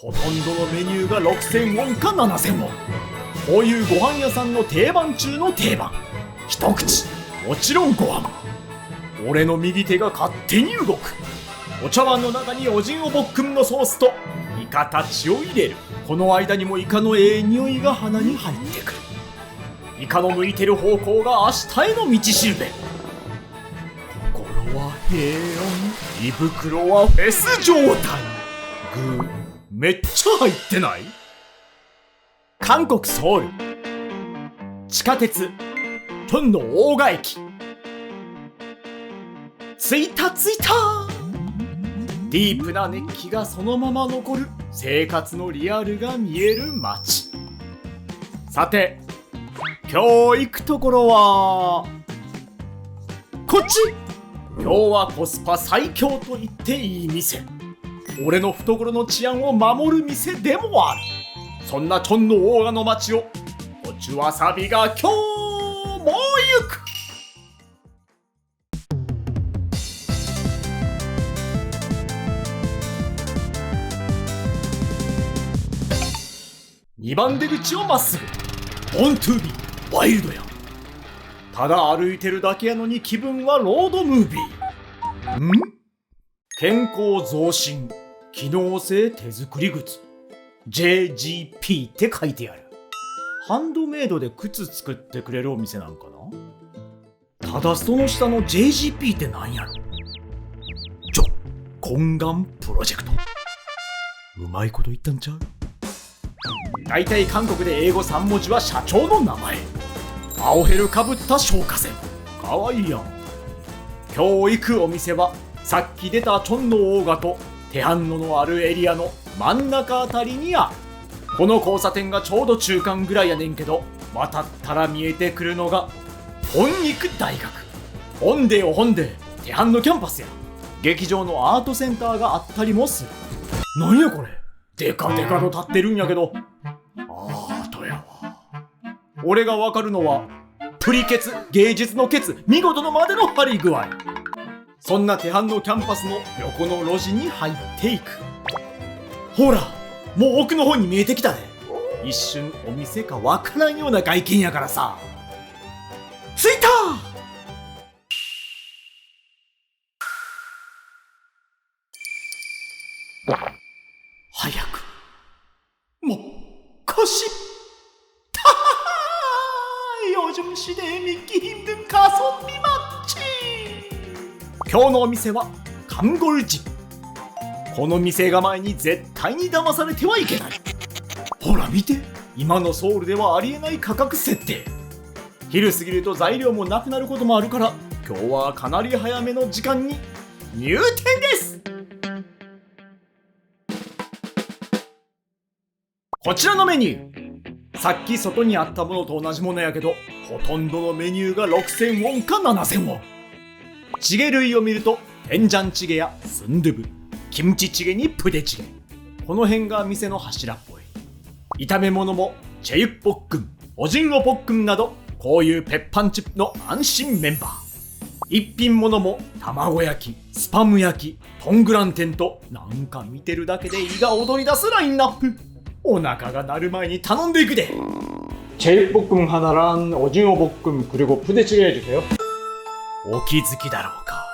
ほとんどのメニューが6000ウォンか7000ウォン。こういうご飯屋さんの定番中の定番。一口もちろんご飯。俺の右手が勝手に動く。お茶碗の中におじんおぼっくんのソースとイカたちを入れる。この間にもイカの匂いが鼻に入ってくる。イカの向いてる方向が明日への道しるべ。心は平穏、胃袋はフェス状態。具めっちゃ入ってない？韓国ソウル地下鉄チョンの大賀駅。着いたディープな熱気がそのまま残る生活のリアルが見える街。さて今日行くところはこっち。今日はコスパ最強と言っていい店。俺の懐の治安を守る店でもある。そんなチョンの大賀の街をコチュワサビが今日も行く。2番出口をまっすぐ。オントゥービーワイルドや。ただ歩いてるだけやのに気分はロードムービー。健康増進機能性手作り靴 JGP って書いてある。ハンドメイドで靴作ってくれるお店なんかな。ただその下の JGP ってなんやろ。懇願プロジェクト。うまいこと言ったんちゃう。だいたい韓国で英語3文字は社長の名前。青ヘルかぶった小華船。かわいいやん。今日行くお店はさっき出たチョンの大賀とテハンノのあるエリアの真ん中あたりにある。この交差点がちょうど中間ぐらいやねんけど、渡ったら見えてくるのが本育大学。本でよ本でテハンノキャンパスや。劇場のアートセンターがあったりもする。なんやこれ、デカデカと立ってるんやけど、アートやわ。俺がわかるのはプリケツ、芸術のケツ、見事のまでの張り具合。そんなテハンノキャンパスの横の路地に入っていく。ほらもう奥の方に見えてきたで。一瞬お店かわからんような外見やからさ。着いた。早くもう腰요즘 시대에 믿기 힘든 가성비 맛집. 今日のお店はカムゴルジ。この店構えに絶対に騙されてはいけない。ほら見て、今のソウルではありえない価格設定。昼過ぎると材料もなくなることもあるから、今日はかなり早めの時間に入店です。こちらのメニュー、さっき外にあったものと同じものやけど、ほとんどのメニューが6000ウォンか7000ウォン。チゲ類を見るとテンジャンチゲやスンドゥブ、キムチチゲにプデチゲ、この辺が店の柱っぽい。炒め物もチェユッポックン、オジンオポックンなど、こういうペッパンチップの安心メンバー。一品物も卵焼き、スパム焼き、トングランテンと、なんか見てるだけで胃が踊り出すラインナップ。お腹が鳴る前に頼んでいくで。제육볶음 하나랑 오징어 볶음 그리고 부대찌개 해주세요. お気づきだろうか。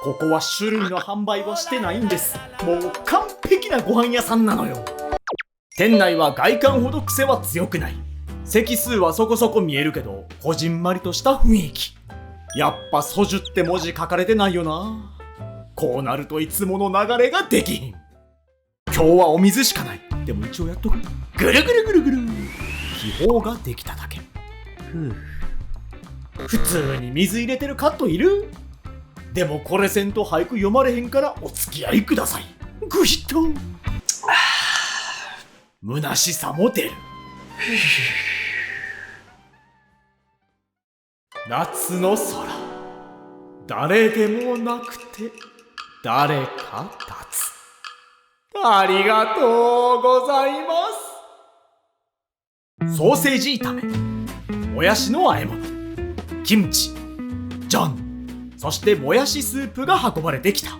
ここは種類の販売はしてないんです。もう完璧なご飯屋さんなのよ。店内は外観ほど癖は強くない。席数はそこそこ見えるけど、こじんまりとした雰囲気。やっぱソジュって文字書かれてないよな。こうなるといつもの流れができひん。今日はお水しかない。でも一応やっとく。ぐるぐるぐるぐる。気泡ができただけ。普通に水入れてるカットいる？でもこれせんと俳句読まれへんからお付き合いください。グヒッと。虚しさも出る。夏の空、誰でもなくて誰か立つ。ありがとうございます。ソーセージ炒め、もやしの和え物、キムチ、ジャン、そしてもやしスープが運ばれてきた。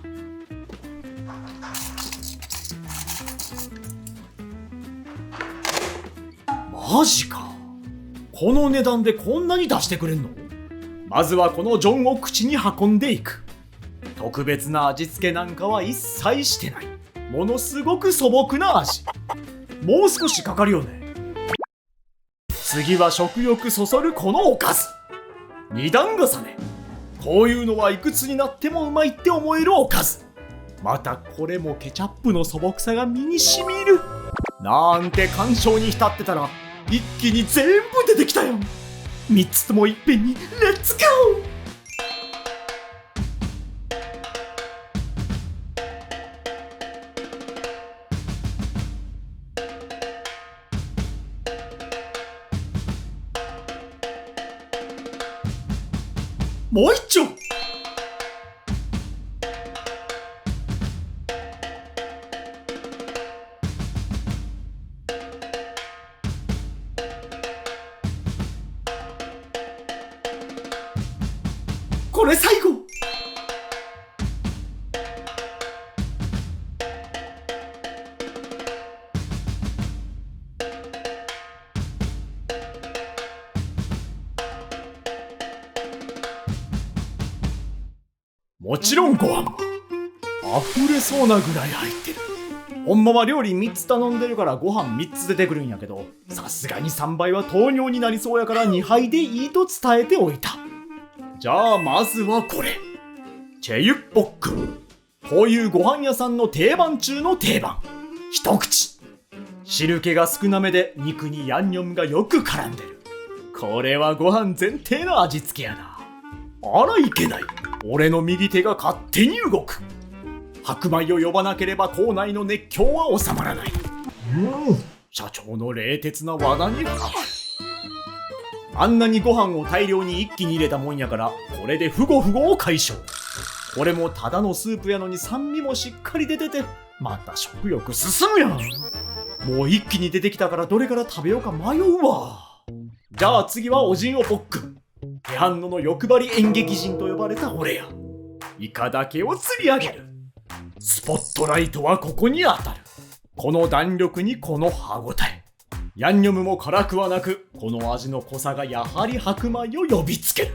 マジか。この値段でこんなに出してくれんの？まずはこのジョンを口に運んでいく。特別な味付けなんかは一切してない。ものすごく素朴な味。もう少しかかるよね。次は食欲そそるこのおかず。二段重ね。こういうのはいくつになってもうまいって思えるおかず。またこれもケチャップの素朴さが身にしみる。なんて感傷に浸ってたら一気に全部出てきたよ。3つともいっぺんにレッツゴー。もう一丁。これ最後。もちろんご飯も溢れそうなぐらい入ってる。ほんまは料理3つ頼んでるからご飯3つ出てくるんやけど、さすがに3倍は糖尿になりそうやから2杯でいいと伝えておいた。じゃあまずはこれ、チェユッポック。こういうご飯屋さんの定番中の定番。一口。汁気が少なめで肉にヤンニョムがよく絡んでる。これはご飯前提の味付けやな。あらいけない。俺の右手が勝手に動く。白米を呼ばなければ校内の熱狂は収まらない。社長の冷徹な罠にはまる。あんなにご飯を大量に一気に入れたもんやから、これでフゴフゴを解消。俺もただのスープやのに酸味もしっかり出てて、また食欲進むやん。もう一気に出てきたからどれから食べようか迷うわ。じゃあ次はおじんおポック。テハンノの欲張り演劇人と呼ばれた俺や。イカだけを釣り上げる。スポットライトはここに当たる。この弾力にこの歯ごたえ。ヤンニョムも辛くはなく、この味の濃さがやはり白米を呼びつける。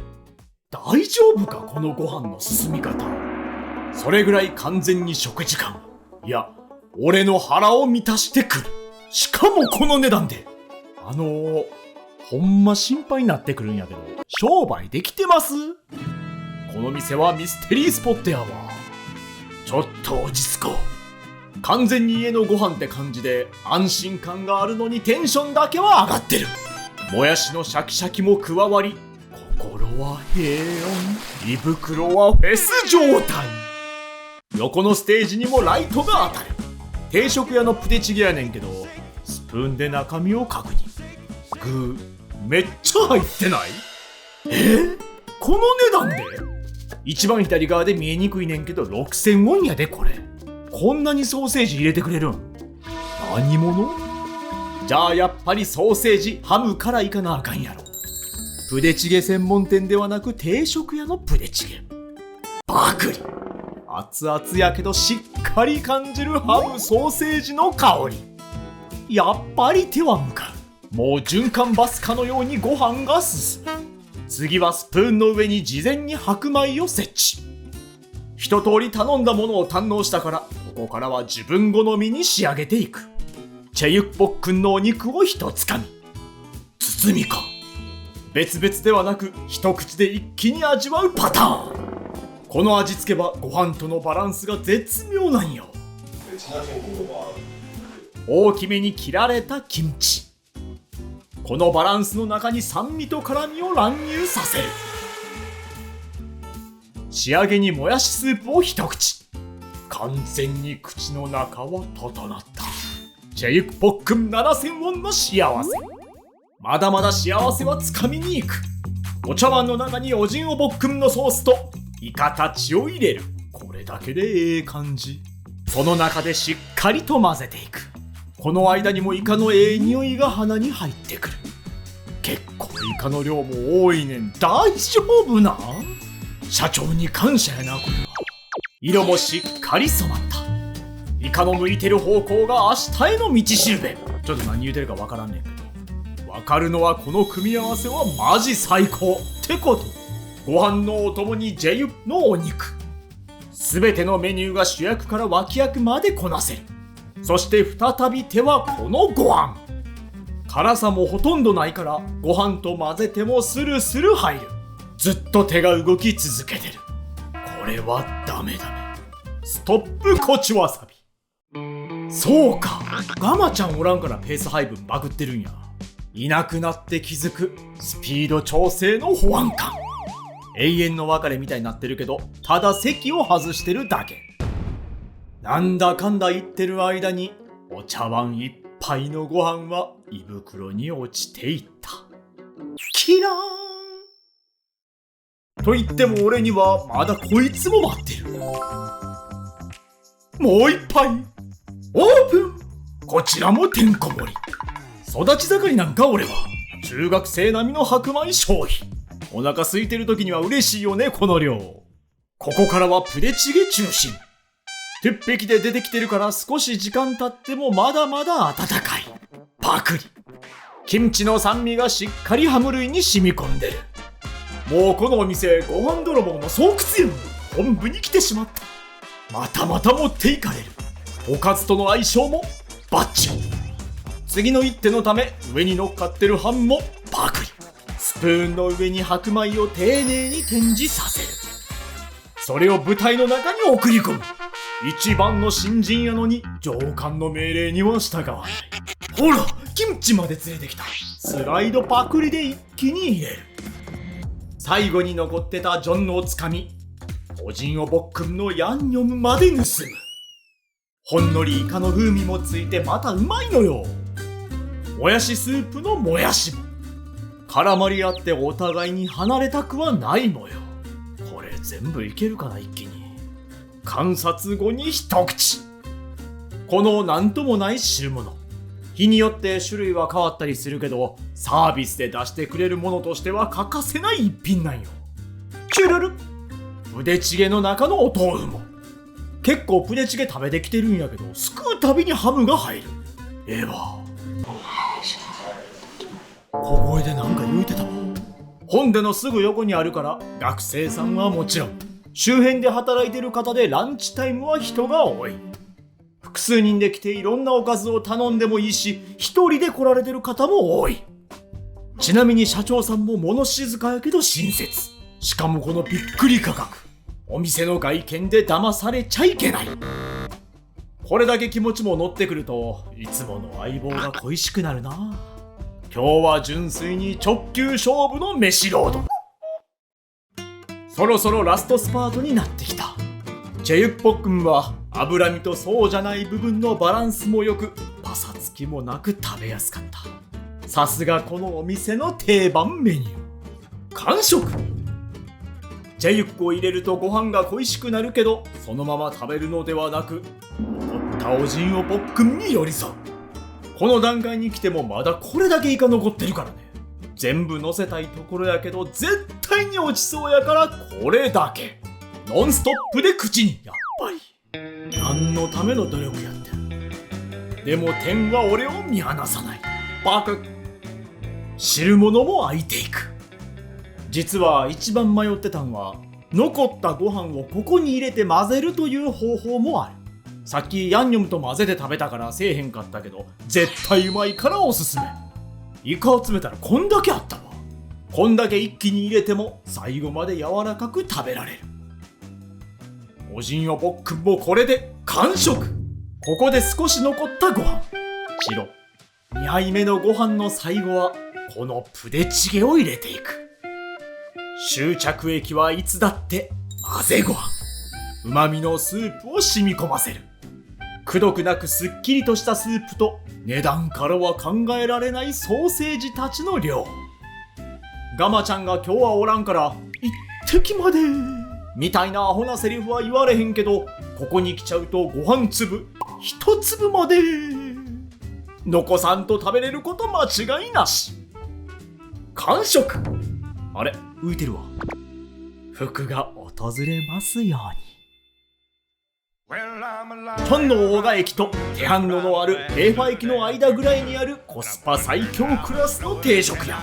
大丈夫かこのご飯の進み方。それぐらい完全に食時間。いや、俺の腹を満たしてくる。しかもこの値段で。ほんま心配になってくるんやけど、商売できてます？この店はミステリースポットやわ。ちょっと落ち着こう。完全に家のご飯って感じで安心感があるのにテンションだけは上がってる。もやしのシャキシャキも加わり、心は平穏、胃袋はフェス状態。横のステージにもライトが当たる。定食屋のプデチゲやねんけど、スプーンで中身を確認。具めっちゃ入ってない？この値段で？一番左側で見えにくいねんけど6000ウォンやでこれ。こんなにソーセージ入れてくれるん？何者？じゃあやっぱりソーセージ、ハムからいかなあかんやろ。プデチゲ専門店ではなく定食屋のプデチゲ。バクリ。熱々やけどしっかり感じるハムソーセージの香り。やっぱり手は向かう。もう循環バスかのようにご飯が進む。次はスプーンの上に事前に白米を設置。一通り頼んだものを堪能したから、ここからは自分好みに仕上げていく。チェユッポックンのお肉を一つかみ。包みか。別々ではなく一口で一気に味わうパターン。この味付けはご飯とのバランスが絶妙なんよ。大きめに切られたキムチ。このバランスの中に酸味と辛みを乱入させる。仕上げにもやしスープを一口。完全に口の中は整った。チェユッポックン7000ウォンの幸せ。まだまだ幸せはつかみに行く。お茶碗の中におじんおぼっくんのソースとイカたちを入れる。これだけでええ感じ。その中でしっかりと混ぜていく。この間にもイカのええ匂いが鼻に入ってくる。結構イカの量も多いねん。大丈夫なん？社長に感謝やなこれは。色もしっかり染まった。イカの向いてる方向が明日への道しるべ。ちょっと何言うてるかわからんねんけど、わかるのはこの組み合わせはマジ最高ってこと。ご飯のお供にジェユのお肉。すべてのメニューが主役から脇役までこなせる。そして再び手はこのご飯。辛さもほとんどないからご飯と混ぜてもスルスル入る。ずっと手が動き続けてる。これはダメダメ。ストップコチュわさび。そうか、ガマちゃんおらんからペース配分バグってるんや。いなくなって気づくスピード調整の保安官。永遠の別れみたいになってるけど、ただ席を外してるだけ。なんだかんだ言ってる間にお茶碗いっぱいのご飯は胃袋に落ちていった。キラーンと言っても俺にはまだこいつも待ってる。もう一杯オープン。こちらもてんこ盛り。育ち盛りなんか俺は。中学生並みの白米消費。お腹空いてる時には嬉しいよねこの量。ここからはプデチゲ中心。鉄壁で出てきてるから少し時間経ってもまだまだ温かい。パクリ。キムチの酸味がしっかりハム類に染み込んでる。もうこのお店ご飯泥棒の巣窟やん。本部に来てしまった。またまた持っていかれる。おかずとの相性もバッチリ。次の一手のため上に乗っかってるハンもパクリ。スプーンの上に白米を丁寧に展示させる。それを舞台の中に送り込む。一番の新人やのに上官の命令には従わない。ほら、キムチまで連れてきた。スライドパクリで一気に入れる。最後に残ってたジョンのおつかみ、オジンオボックンのヤンニョムまで盗む。ほんのりイカの風味もついてまたうまいのよ。もやしスープのもやしも絡まり合ってお互いに離れたくはないのよ。これ全部いけるかな一気に。観察後に一口。このなんともない汁物、日によって種類は変わったりするけど、サービスで出してくれるものとしては欠かせない一品なんよ。チュルル。プデチゲの中のお豆腐も結構プデチゲ食べてきてるんやけど、すくうたびにハムが入る。ええわ。小声でなんか言うてたわ。本殿のすぐ横にあるから、学生さんはもちろん周辺で働いてる方でランチタイムは人が多い。複数人で来ていろんなおかずを頼んでもいいし、一人で来られてる方も多い。ちなみに社長さんも物静かやけど親切。しかもこのびっくり価格。お店の外見で騙されちゃいけない。これだけ気持ちも乗ってくると、いつもの相棒が恋しくなるな。今日は純粋に直球勝負の飯ロード。そろそろラストスパートになってきた。チェユッポックンは脂身とそうじゃない部分のバランスも良く、パサつきもなく食べやすかった。さすがこのお店の定番メニュー。完食。ジェユックを入れるとご飯が恋しくなるけど、そのまま食べるのではなく、残ったおじんをポックンに寄り添う。この段階に来てもまだこれだけイカ残ってるからね。全部乗せたいところやけど絶対に落ちそうやからこれだけ。ノンストップで口に。やっぱり何のための努力やってる。でも天は俺を見放さない。バクッ。汁物も開いていく。実は一番迷ってたんは、残ったご飯をここに入れて混ぜるという方法もある。さっきヤンニョムと混ぜて食べたからせえへんかったけど、絶対うまいからおすすめ。イカを詰めたらこんだけあったわ。こんだけ一気に入れても最後まで柔らかく食べられる。おじんよぼっくんもこれで完食。ここで少し残ったご飯。白。2杯目のご飯の最後はこのプデチゲを入れていく。終着液はいつだって混ぜご飯。旨味のスープを染み込ませる。くどくなくすっきりとしたスープと、値段からは考えられないソーセージたちの量。ガマちゃんが今日はおらんから一滴までみたいなアホなセリフは言われへんけど、ここに来ちゃうとご飯粒一粒まで残さんと食べれること間違いなし。完食。あれ浮いてるわ。福が訪れますように。天皇大賀駅とテハンロのある平和駅の間ぐらいにあるコスパ最強クラスの定食屋。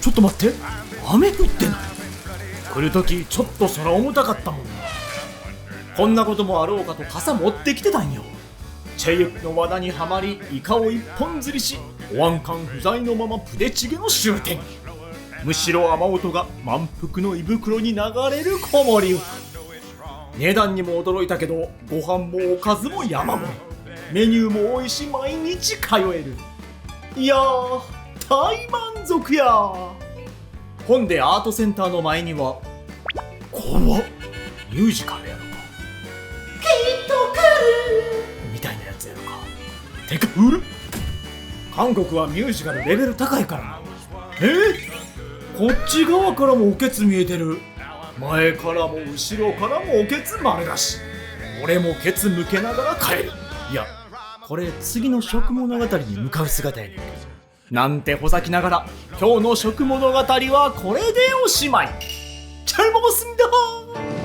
ちょっと待って、雨降ってない？来るときちょっと空重たかったもんな。こんなこともあろうかと傘持ってきてたんよ。チェユクの罠にはまりイカを一本釣りし、保安官不在のままプデチゲの終点。むしろ雨音が満腹の胃袋に流れる子守歌。値段にも驚いたけど、ご飯もおかずも山盛り、メニューも多いし毎日通える。いやー大満足や。ほんでアートセンターの前には怖っ、ミュージカルやろか、きっと来るみたいなやつやろか。てかうる、韓国はミュージカルレベル高いからな。こっち側からもおけつ見えてる。前からも後ろからもおけつ丸出し。俺もケツ向けながら帰る。いやこれ次の食物語に向かう姿やねんけど、なんてほざきながら今日の食物語はこれでおしまい。チャイモモスンだー。